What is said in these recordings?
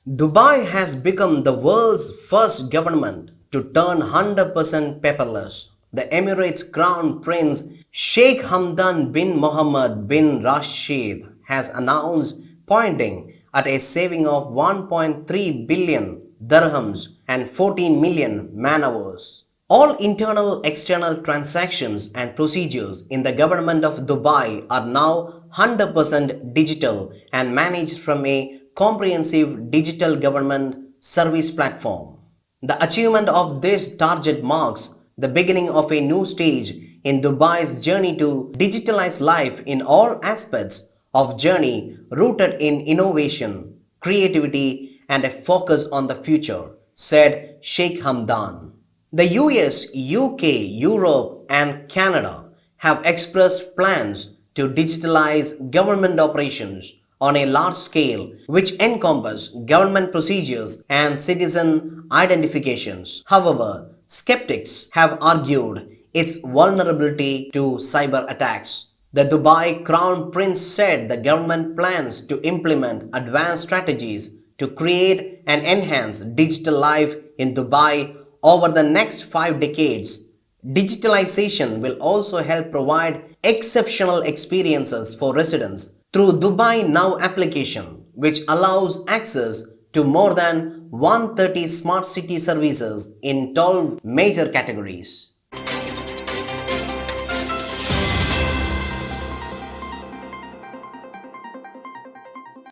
Dubai has become the world's first government to turn 100% paperless. The Emirates Crown Prince Sheikh Hamdan bin Mohammed bin Rashid has announced, pointing at a saving of 1.3 billion dirhams and 14 million man hours. All internal external transactions and procedures in the government of Dubai are now 100% digital and managed from a comprehensive digital government service platform. The achievement of this target marks the beginning of a new stage in Dubai's journey to digitalize life in all aspects of journey rooted in innovation, creativity and a focus on the future, said Sheikh Hamdan. The US, UK, Europe, and Canada have expressed plans to digitalize government operations on a large scale, which encompass government procedures and citizen identifications. However, skeptics have argued its vulnerability to cyber attacks. The Dubai Crown Prince said the government plans to implement advanced strategies to create and enhance digital life in Dubai over the next 5 decades. Digitalization will also help provide exceptional experiences for residents through Dubai Now application, which allows access to more than 130 smart city services in 12 major categories.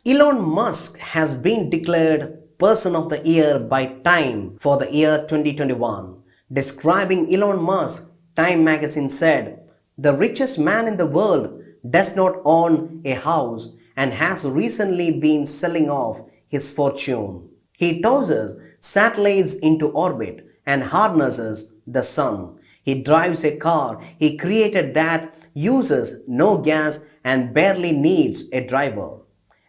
Elon Musk has been declared Person of the Year by Time for the year 2021. Describing Elon Musk, Time magazine said, "The richest man in the world does not own a house and has recently been selling off his fortune. He tosses satellites into orbit and harnesses the sun. He drives a car he created that uses no gas and barely needs a driver.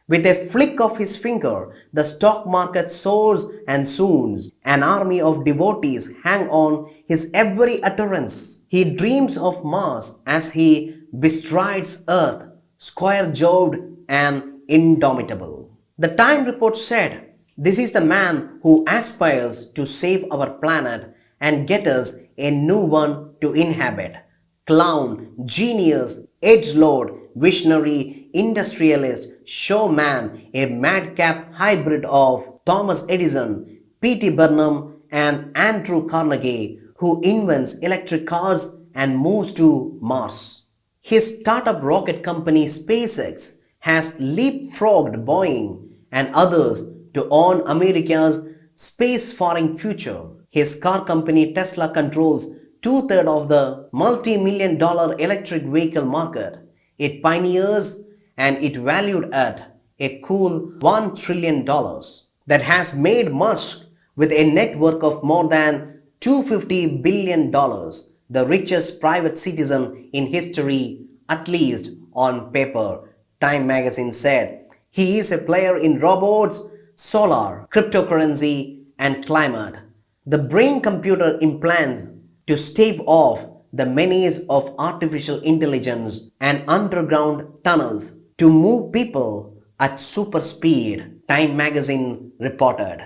With a flick of his finger, the stock market soars and soon an army of devotees hang on his every utterance. He dreams of Mars as he bestrides Earth, square-jawed and indomitable." The Time report said, "This is the man who aspires to save our planet and get us a new one to inhabit. Clown, genius, edgelord, visionary, industrialist, showman, a madcap hybrid of Thomas Edison, P.T. Barnum, and Andrew Carnegie, who invents electric cars and moves to Mars." His startup rocket company SpaceX has leapfrogged Boeing and others to own America's space-faring future. His car company Tesla controls two-thirds of the multi-million-dollar electric vehicle market. It pioneers and it valued at a cool $1 trillion. That has made Musk, with a net worth of more than $250 billion, the richest private citizen in history, at least on paper, Time magazine said. He is a player in robots, solar, cryptocurrency, and climate. The brain-computer implants to stave off the menace of artificial intelligence and underground tunnels to move people at super speed, Time magazine reported.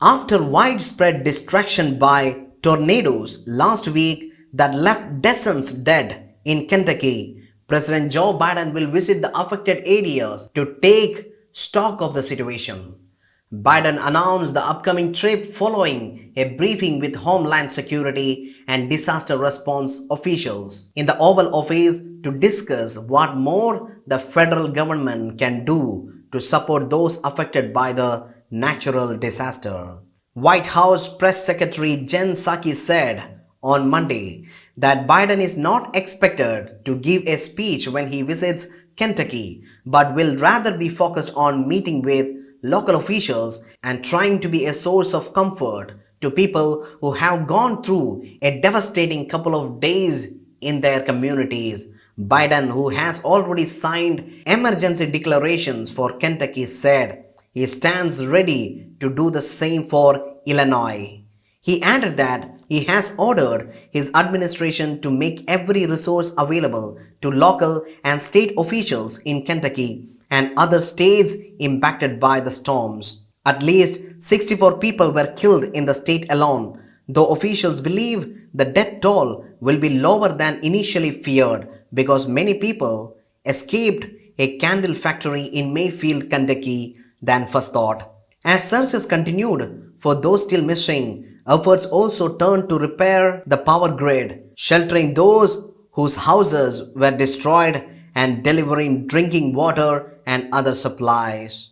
After widespread destruction by tornadoes last week that left dozens dead in Kentucky, President Joe Biden will visit the affected areas to take stock of the situation. Biden announced the upcoming trip following a briefing with Homeland Security and disaster response officials in the Oval Office to discuss what more the federal government can do to support those affected by the natural disaster. White House Press Secretary Jen Psaki said on Monday that Biden is not expected to give a speech when he visits Kentucky, but will rather be focused on meeting with local officials and trying to be a source of comfort to people who have gone through a devastating couple of days in their communities. Biden, who has already signed emergency declarations for Kentucky, said he stands ready to do the same for Illinois. He added that he has ordered his administration to make every resource available to local and state officials in Kentucky and other states impacted by the storms. At least 64 people were killed in the state alone, though officials believe the death toll will be lower than initially feared because many people escaped a candle factory in Mayfield, Kentucky than first thought. As searches continued for those still missing, efforts also turned to repair the power grid, sheltering those whose houses were destroyed and delivering drinking water and other supplies.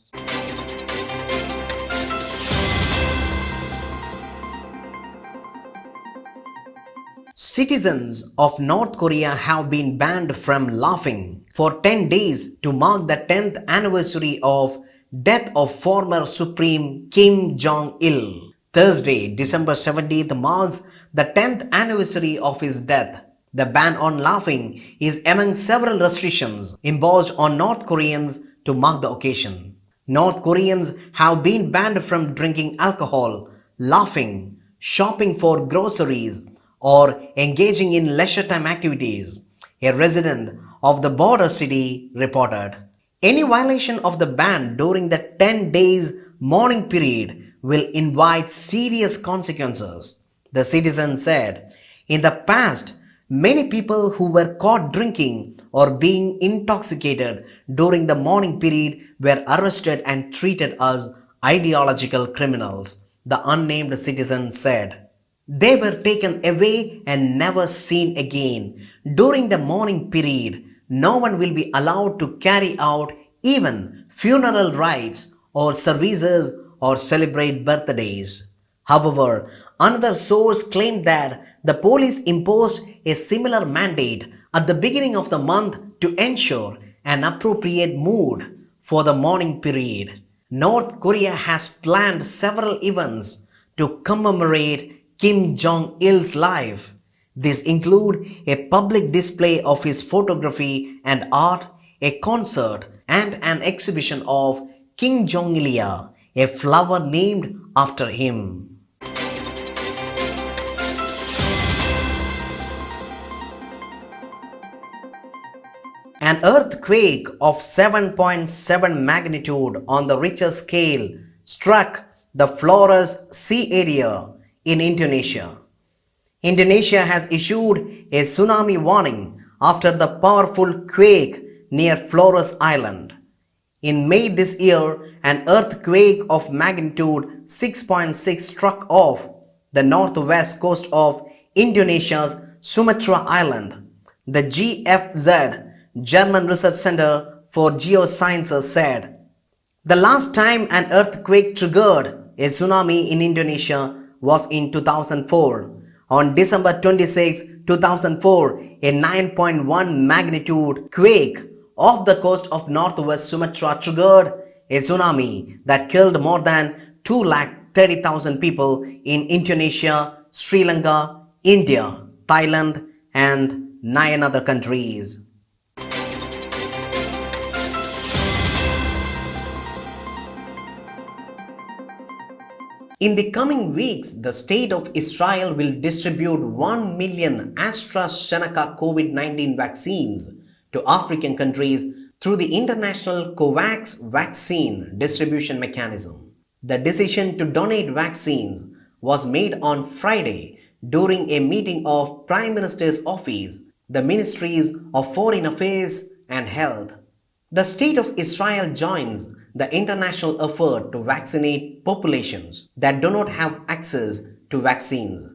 Citizens of North Korea have been banned from laughing for 10 days to mark the 10th anniversary of death of former Supreme Kim Jong-il. Thursday, December 17th marks the 10th anniversary of his death. The ban on laughing is among several restrictions imposed on North Koreans to mark the occasion. North Koreans have been banned from drinking alcohol, laughing, shopping for groceries, or engaging in leisure time activities, a resident of the border city reported. Any violation of the ban during the 10 days mourning period will invite serious consequences, the citizen said. In the past, many people who were caught drinking or being intoxicated during the mourning period were arrested and treated as ideological criminals, the unnamed citizen said. They were taken away and never seen again. During the mourning period, no one will be allowed to carry out even funeral rites or services or celebrate birthdays. However, another source claimed that the police imposed a similar mandate at the beginning of the month to ensure an appropriate mood for the mourning period. North Korea has planned several events to commemorate Kim Jong-il's life. These include a public display of his photography and art, a concert, and an exhibition of King Jong-ilia, a flower named after him. An earthquake of 7.7 magnitude on the Richter scale struck the Flores Sea area in Indonesia. Indonesia has issued a tsunami warning after the powerful quake near Flores Island. In May this year, an earthquake of magnitude 6.6 struck off the northwest coast of Indonesia's Sumatra Island. The GFZ, German Research Center for Geosciences, said, "The last time an earthquake triggered a tsunami in Indonesia was in 2004. On December 26, 2004, a 9.1 magnitude quake off the coast of northwest Sumatra triggered a tsunami that killed more than 230,000 people in Indonesia, Sri Lanka, India, Thailand, and 9 other countries." In the coming weeks, the state of Israel will distribute 1 million AstraZeneca COVID-19 vaccines to African countries through the international COVAX vaccine distribution mechanism. The decision to donate vaccines was made on Friday during a meeting of Prime Minister's office, the Ministries of Foreign Affairs and Health. The state of Israel joins the international effort to vaccinate populations that do not have access to vaccines.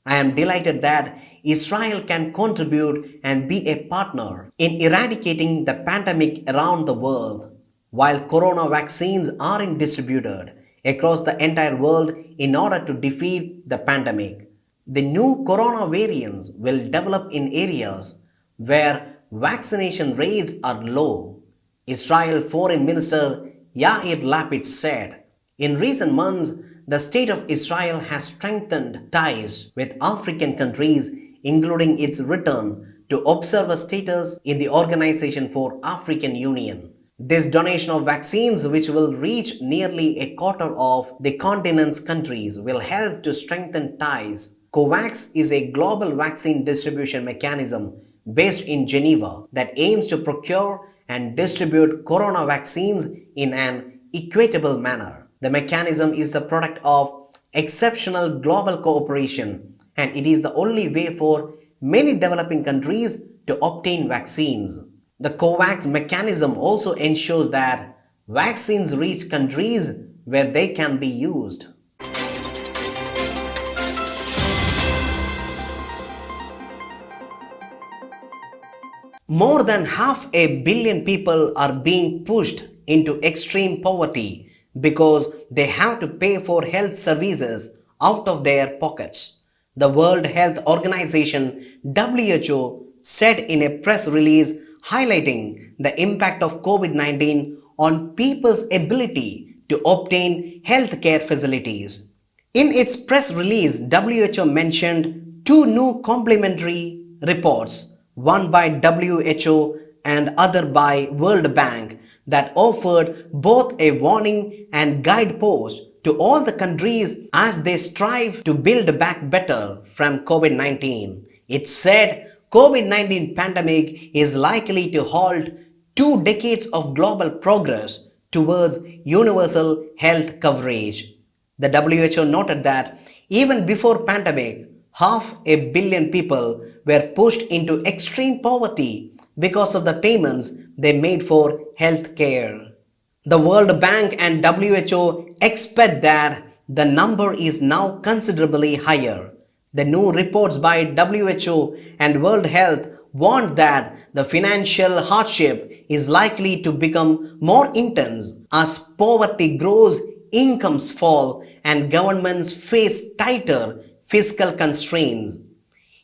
I am delighted that Israel can contribute and be a partner in eradicating the pandemic around the world. While corona vaccines are distributed across the entire world in order to defeat the pandemic, the new corona variants will develop in areas where vaccination rates are low. Israel Foreign Minister Yair Lapid said, "In recent months, the state of Israel has strengthened ties with African countries, including its return to observer status in the Organization for African Union. This donation of vaccines, which will reach nearly a quarter of the continent's countries, will help to strengthen ties. COVAX is a global vaccine distribution mechanism based in Geneva that aims to procure and distribute corona vaccines in an equitable manner. The mechanism is the product of exceptional global cooperation, and it is the only way for many developing countries to obtain vaccines. The COVAX mechanism also ensures that vaccines reach countries where they can be used. More than half a billion people are being pushed into extreme poverty because they have to pay for health services out of their pockets. The World Health Organization (WHO) said in a press release highlighting the impact of COVID-19 on people's ability to obtain healthcare facilities. In its press release, WHO mentioned two new complementary reports, one by WHO and other by World Bank, that offered both a warning and guidepost to all the countries as they strive to build back better from COVID-19. It said COVID-19 pandemic is likely to halt 2 decades of global progress towards universal health coverage. The WHO noted that even before pandemic, half a billion people were pushed into extreme poverty because of the payments they made for health care. The World Bank and WHO expect that the number is now considerably higher. The new reports by WHO and World Health warned that the financial hardship is likely to become more intense as poverty grows, incomes fall, and governments face tighter fiscal constraints.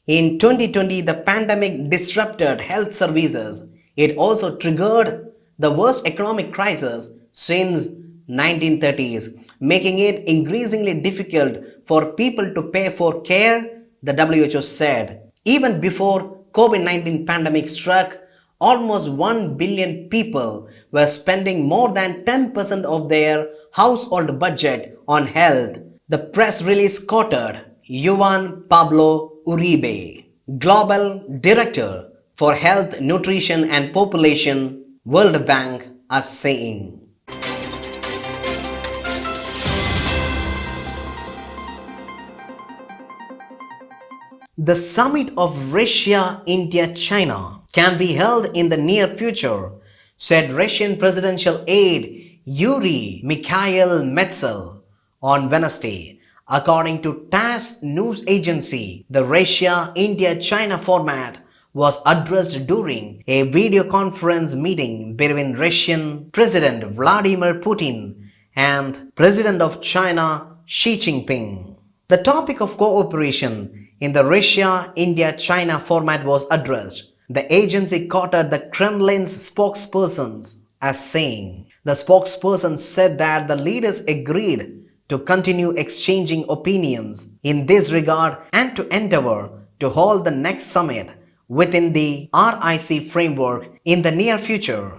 In 2020, the pandemic disrupted health services. It also triggered the worst economic crisis since 1930s, making it increasingly difficult for people to pay for care, the WHO said. Even before COVID-19 pandemic struck, almost 1 billion people were spending more than 10% of their household budget on health. The press release quoted Juan Pablo Uribe, Global Director for Health, Nutrition and Population, World Bank, as saying, "The summit of Russia, India, China can be held in the near future," said Russian presidential aide Yuri Mikhail Metzel on Wednesday. According to TASS news agency, the Russia-India-China format was addressed during a video conference meeting between Russian President Vladimir Putin and President of China Xi Jinping. The topic of cooperation in the Russia-India-China format was addressed. The agency quoted the Kremlin's spokespersons as saying, the spokesperson said that the leaders agreed to continue exchanging opinions in this regard and to endeavor to hold the next summit within the RIC framework in the near future.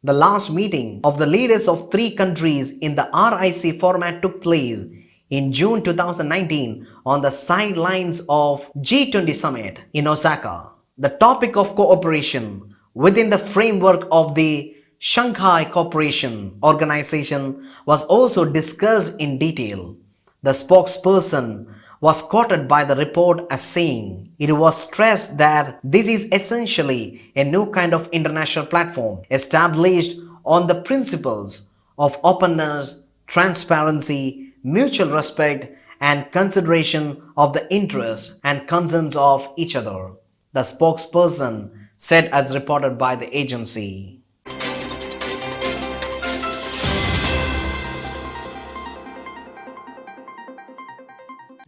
The last meeting of the leaders of 3 countries in the RIC format took place in June 2019 on the sidelines of G20 summit in Osaka. The topic of cooperation within the framework of the Shanghai Cooperation Organization was also discussed in detail. The spokesperson was quoted by the report as saying, it was stressed that this is essentially a new kind of international platform established on the principles of openness, transparency, mutual respect, and consideration of the interests and concerns of each other, the spokesperson said as reported by the agency.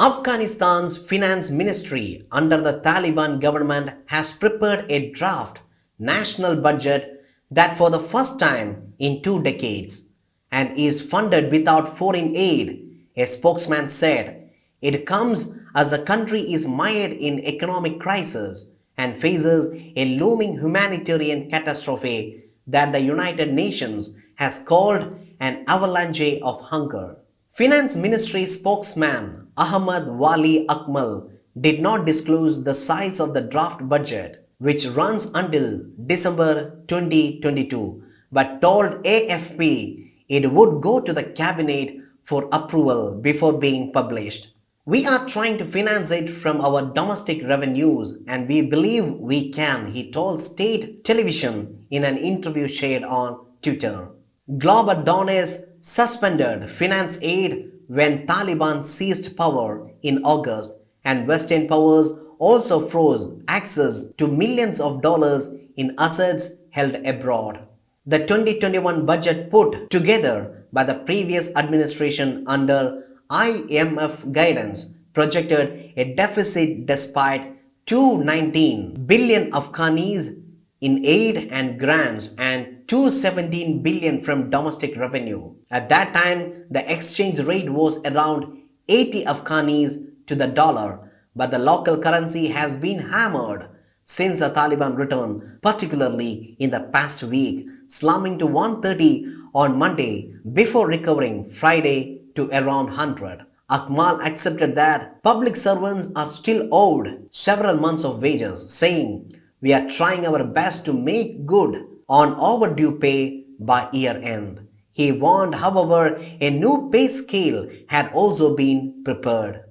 Afghanistan's finance ministry under the Taliban government has prepared a draft national budget that for the first time in 2 decades and is funded without foreign aid, a spokesman said. It comes as the country is mired in economic crisis and faces a looming humanitarian catastrophe that the United Nations has called an avalanche of hunger. Finance Ministry spokesman Ahmad Wali Akmal did not disclose the size of the draft budget, which runs until December 2022, but told AFP it would go to the cabinet for approval before being published. We are trying to finance it from our domestic revenues and we believe we can, he told state television in an interview shared on Twitter. Global donors suspended finance aid when Taliban seized power in August, and Western powers also froze access to millions of dollars in assets held abroad. The 2021 budget put together by the previous administration under IMF guidance projected a deficit despite 219 billion Afghanis in aid and grants and 217 billion from domestic revenue. At that time, the exchange rate was around 80 Afghanis to the dollar, but the local currency has been hammered since the Taliban returned, particularly in the past week, slumping to 130 on Monday before recovering Friday to around 100. Akmal accepted that public servants are still owed several months of wages, saying, "We are trying our best to make good on overdue pay by year end." He warned, however, a new pay scale had also been prepared.